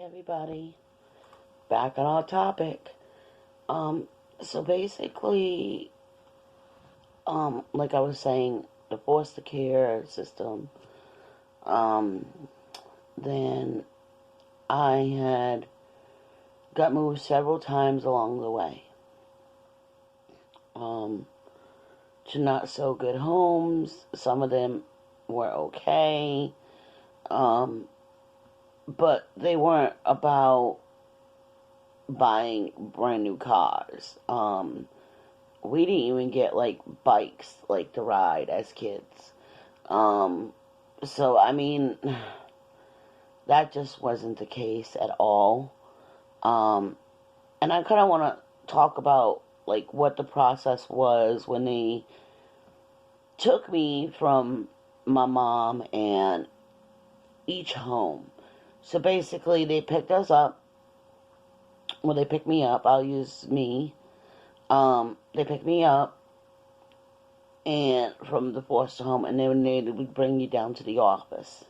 everybody. Back on our topic. So basically, like I was saying, the foster care system, um, then I had got moved several times along the way. To not so good homes. Some of them were okay. But they weren't about buying brand new cars. We didn't even get like bikes like to ride as kids. So I mean, that just wasn't the case at all. And I kind of want to talk about like what the process was when they took me from my mom and each home. So basically, they picked us up. Well, they picked me up. I'll use me. They picked me up and from the foster home, and then they would bring you down to the office,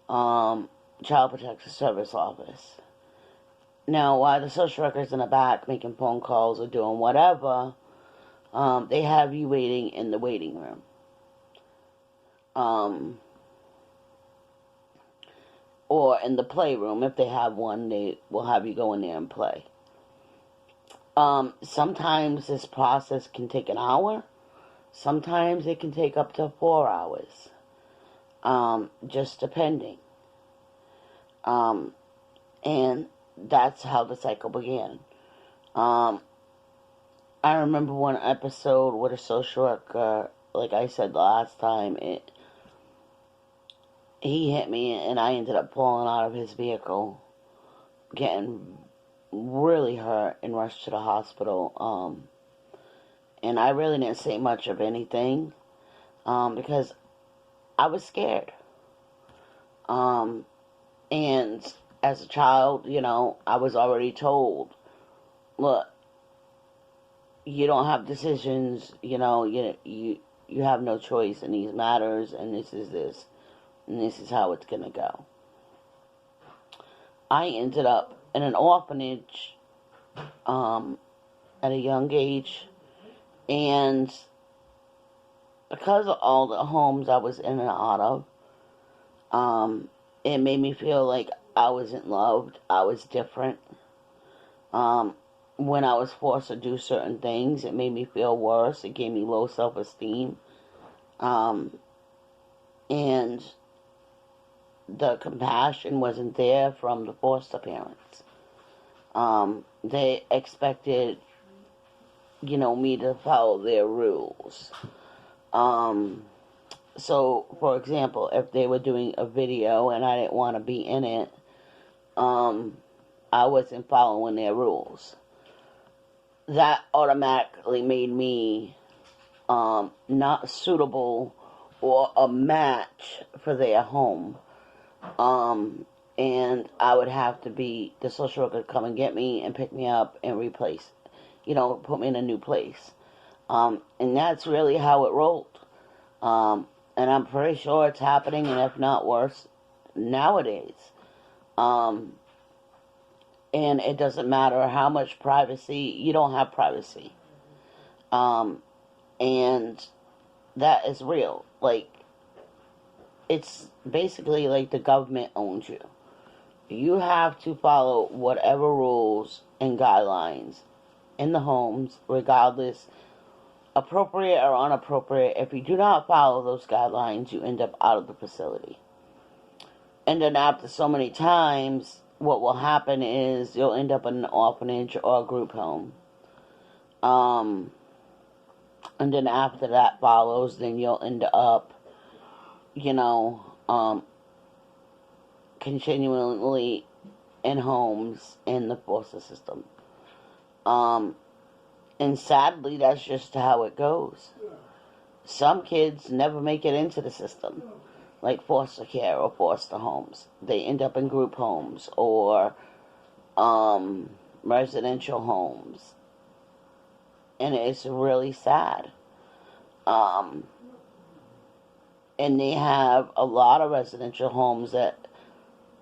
Child Protective Service office. Now, while the social worker's in the back making phone calls or doing whatever, they have you waiting in the waiting room. Or in the playroom. If they have one, they will have you go in there and play. Sometimes this process can take an hour. Sometimes it can take up to 4 hours. Just depending. And that's how the cycle began. I remember one episode with a social worker, like I said the last time, he hit me and I ended up falling out of his vehicle, getting really hurt and rushed to the hospital. And I really didn't say much of anything because I was scared. And as a child, I was already told, look, you don't have decisions, you have no choice in these matters, and this is this, and this is how it's going to go. I ended up in an orphanage at a young age, and because of all the homes I was in and out of, it made me feel like I wasn't loved, I was different. When I was forced to do certain things, it made me feel worse. It gave me low self-esteem. And the compassion wasn't there from the foster parents. They expected, me to follow their rules. So, for example, if they were doing a video and I didn't want to be in it, I wasn't following their rules. That automatically made me not suitable or a match for their home. And I would have to be, the social worker would come and get me and pick me up and replace, put me in a new place. And that's really how it rolled. And I'm pretty sure it's happening, and if not worse, nowadays. And it doesn't matter how much privacy, you don't have privacy. And that is real. Like, it's basically like the government owns you. You have to follow whatever rules and guidelines in the homes, regardless, appropriate or inappropriate. If you do not follow those guidelines, you end up out of the facility. And then after so many times, what will happen is you'll end up in an orphanage or a group home. And then after that follows, then you'll end up, continually in homes in the foster system. And sadly, that's just how it goes. Some kids never make it into the system, like foster care or foster homes. They end up in group homes or residential homes. And it's really sad. And they have a lot of residential homes that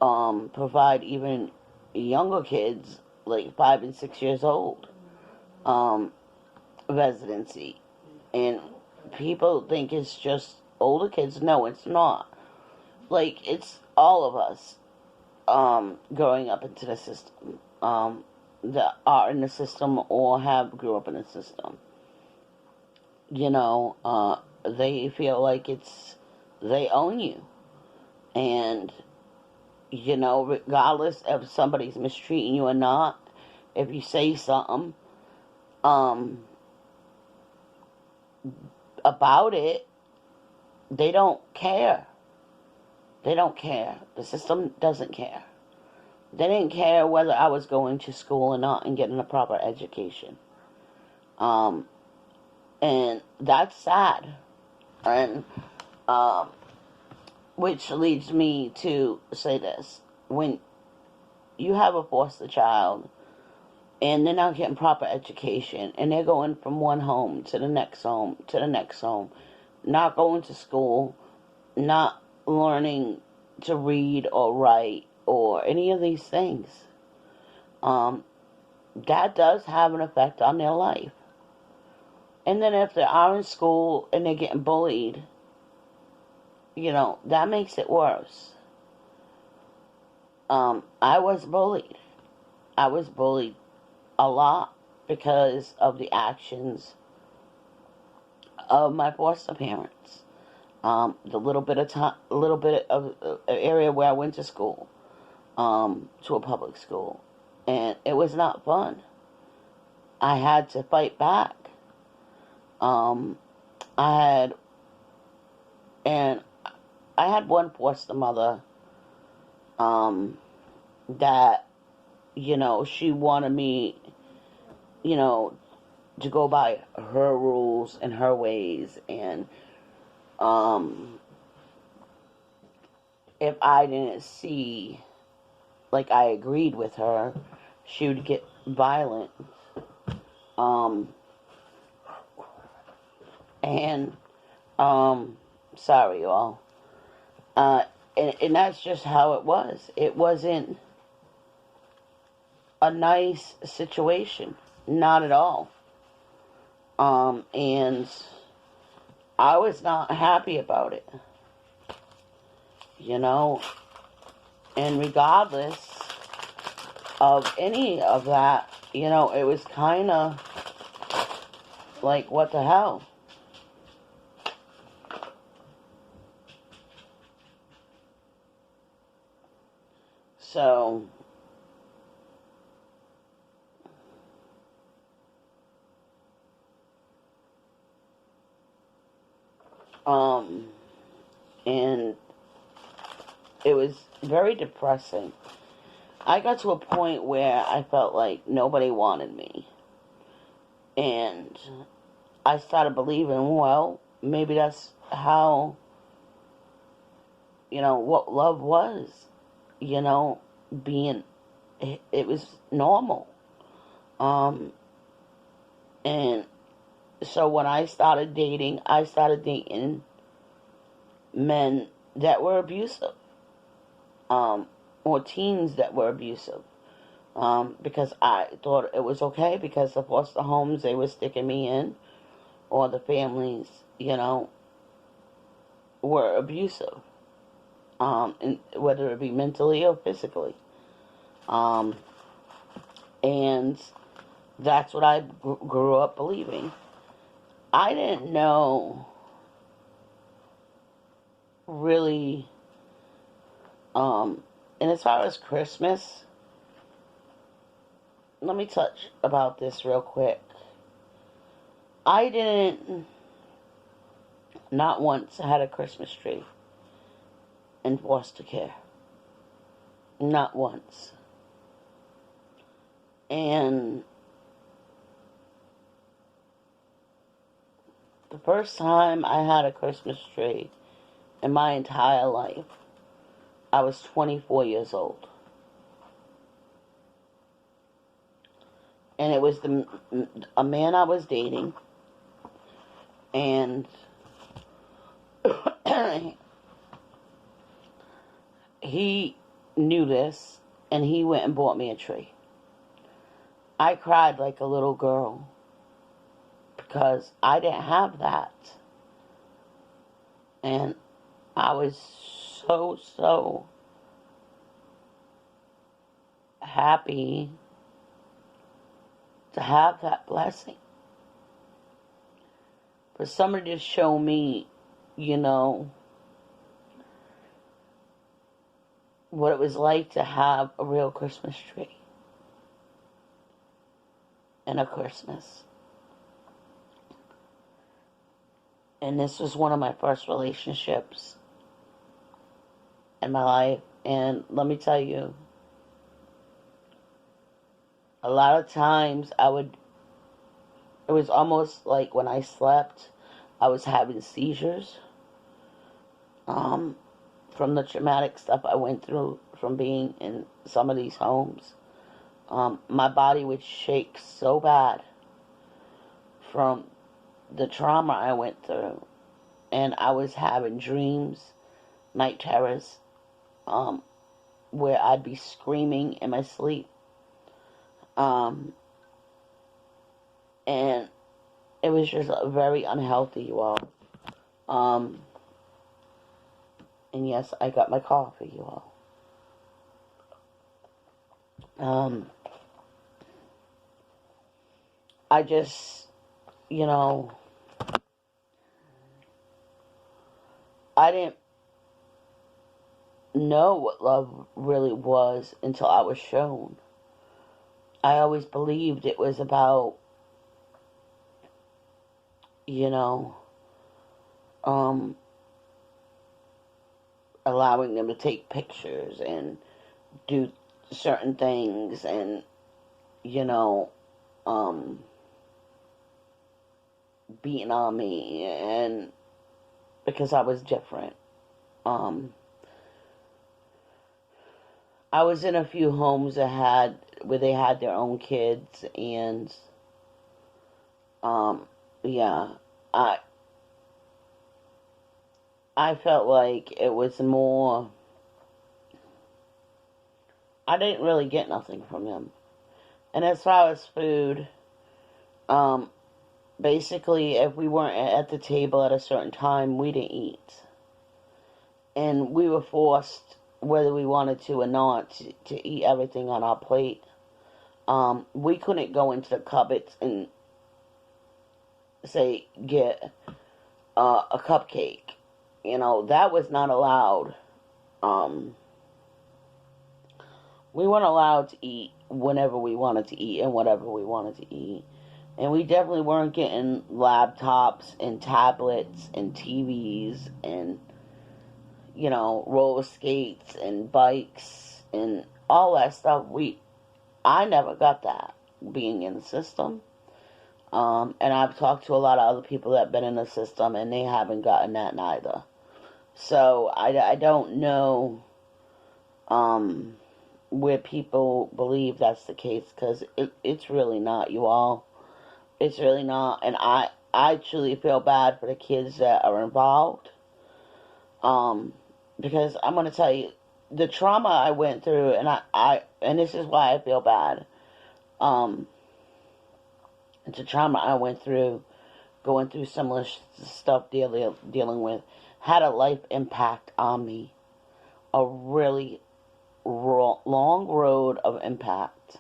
provide even younger kids, like 5 and 6 years old, um, residency. And people think it's just older kids. No, it's not. Like, it's all of us growing up into the system, that are in the system or have grew up in the system. They feel like they own you. And, regardless if somebody's mistreating you or not, if you say something about it, they don't care. They don't care. The system doesn't care. They didn't care whether I was going to school or not and getting a proper education. And that's sad. And, which leads me to say this. When you have a foster child and they're not getting proper education and they're going from one home to the next home to the next home, not going to school, not learning to read or write or any of these things, that does have an effect on their life. And then if they are in school and they're getting bullied, that makes it worse. I was bullied. I was bullied a lot because of the actions of my foster parents. The little bit of area where I went to school, to a public school, and it was not fun. I had to fight back. I had one foster mother, that, she wanted me, to go by her rules and her ways, and, if I didn't see, like, I agreed with her, she would get violent, and, sorry, y'all. And that's just how it was. It wasn't a nice situation. Not at all. And I was not happy about it. And regardless of any of that, it was kind of like, what the hell? So, and it was very depressing. I got to a point where I felt like nobody wanted me. And I started believing, well, maybe that's how, what love was. Being, it was normal. And so when I started dating men that were abusive, or teens that were abusive, because I thought it was okay because the foster homes they were sticking me in, or the families, were abusive, and whether it be mentally or physically, and that's what I grew up believing. I didn't know really, and as far as Christmas, let me touch about this real quick. I didn't, not once, had a Christmas tree in foster care. Not once. And the first time I had a Christmas tree in my entire life, I was 24 years old. And it was a man I was dating. And he knew this, and he went and bought me a tree. I cried like a little girl because I didn't have that. And I was so happy to have that blessing. For somebody to show me, you know, what it was like to have a real Christmas tree and a Christmas. And this was one of my first relationships in my life. And let me tell you, a lot of times it was almost like when I slept, I was having seizures. From the traumatic stuff I went through from being in some of these homes. My body would shake so bad from the trauma I went through. And I was having dreams, night terrors, where I'd be screaming in my sleep. And it was just very unhealthy, you all. And yes, I got my coffee, you all. I just, you know, I didn't know what love really was until I was shown. I always believed it was about, you know, allowing them to take pictures and do certain things and, you know, beating on me, and because I was different. I was in a few homes where they had their own kids, and yeah, I felt like it was more, I didn't really get nothing from them. And as far as food, basically, if we weren't at the table at a certain time, we didn't eat. And we were forced, whether we wanted to or not, to eat everything on our plate. We couldn't go into the cupboards and, say, get a cupcake. You know, that was not allowed. We weren't allowed to eat whenever we wanted to eat and whatever we wanted to eat. And we definitely weren't getting laptops and tablets and TVs and, you know, roller skates and bikes and all that stuff. I never got that being in the system. And I've talked to a lot of other people that have been in the system, and they haven't gotten that neither. So I don't know where people believe that's the case, because it's really not, you all. It's really not. And I truly feel bad for the kids that are involved. Because I'm going to tell you, the trauma I went through, and this is why I feel bad. It's a trauma I went through, going through similar stuff dealing with, had a life impact on me. A really long road of impact.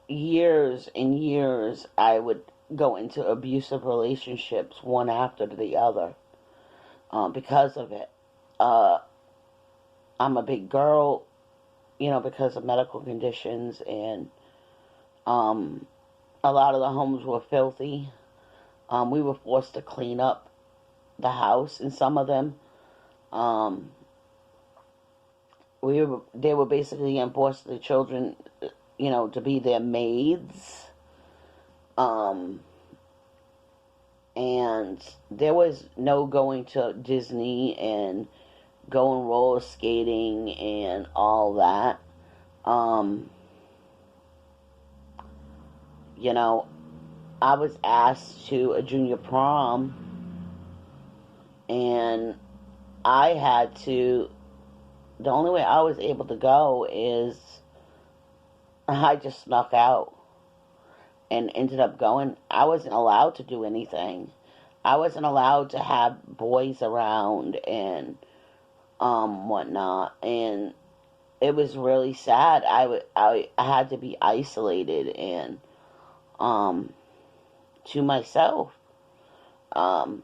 Years and years I would go into abusive relationships, one after the other, because of it. I'm a big girl, you know, because of medical conditions, and a lot of the homes were filthy. We were forced to clean up the house in some of them. They were basically enforced the children, you know, to be their maids. And there was no going to Disney and going roller skating and all that. You know, I was asked to a junior prom, and I had to The only way I was able to go is I just snuck out and ended up going. I wasn't allowed to do anything. I wasn't allowed to have boys around and whatnot, and it was really sad. I had to be isolated and to myself. Um,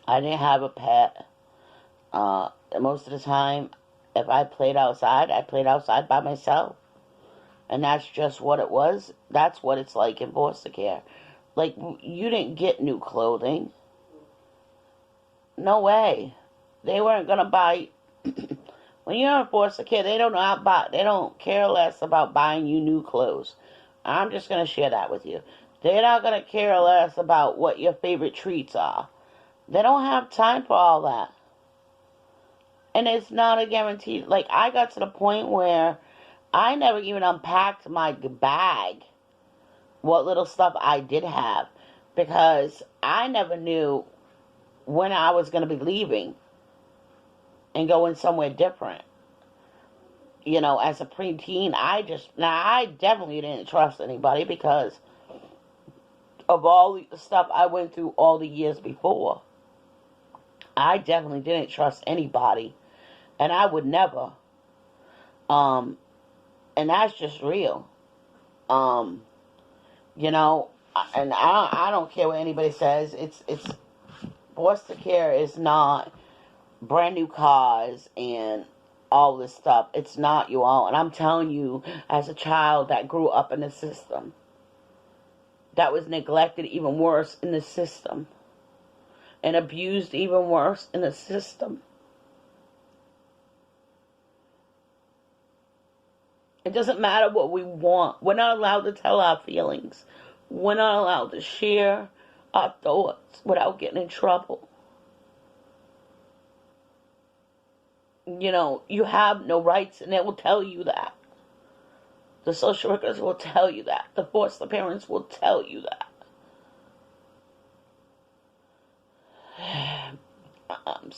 I didn't have a pet. Most of the time, if I played outside, I played outside by myself. And that's just what it was. That's what it's like in foster care. Like, you didn't get new clothing. No way. They weren't going to buy. When you're in foster care, they don't care less about buying you new clothes. I'm just going to share that with you. They're not going to care less about what your favorite treats are. They don't have time for all that. And it's not a guarantee. Like, I got to the point where I never even unpacked my bag, what little stuff I did have, because I never knew when I was going to be leaving and going somewhere different. You know, as a preteen, I definitely didn't trust anybody because of all the stuff I went through all the years before. I definitely didn't trust anybody, and I would never. And that's just real. You know, and I don't care what anybody says. It's foster care is not brand new cars and all this stuff. It's not, you all. And I'm telling you, as a child that grew up in the system, that was neglected even worse in the system, and abused even worse in the system. It doesn't matter what we want. We're not allowed to tell our feelings. We're not allowed to share our thoughts without getting in trouble. You know, you have no rights, and they will tell you that. The social workers will tell you that. The foster parents will tell you that. I'm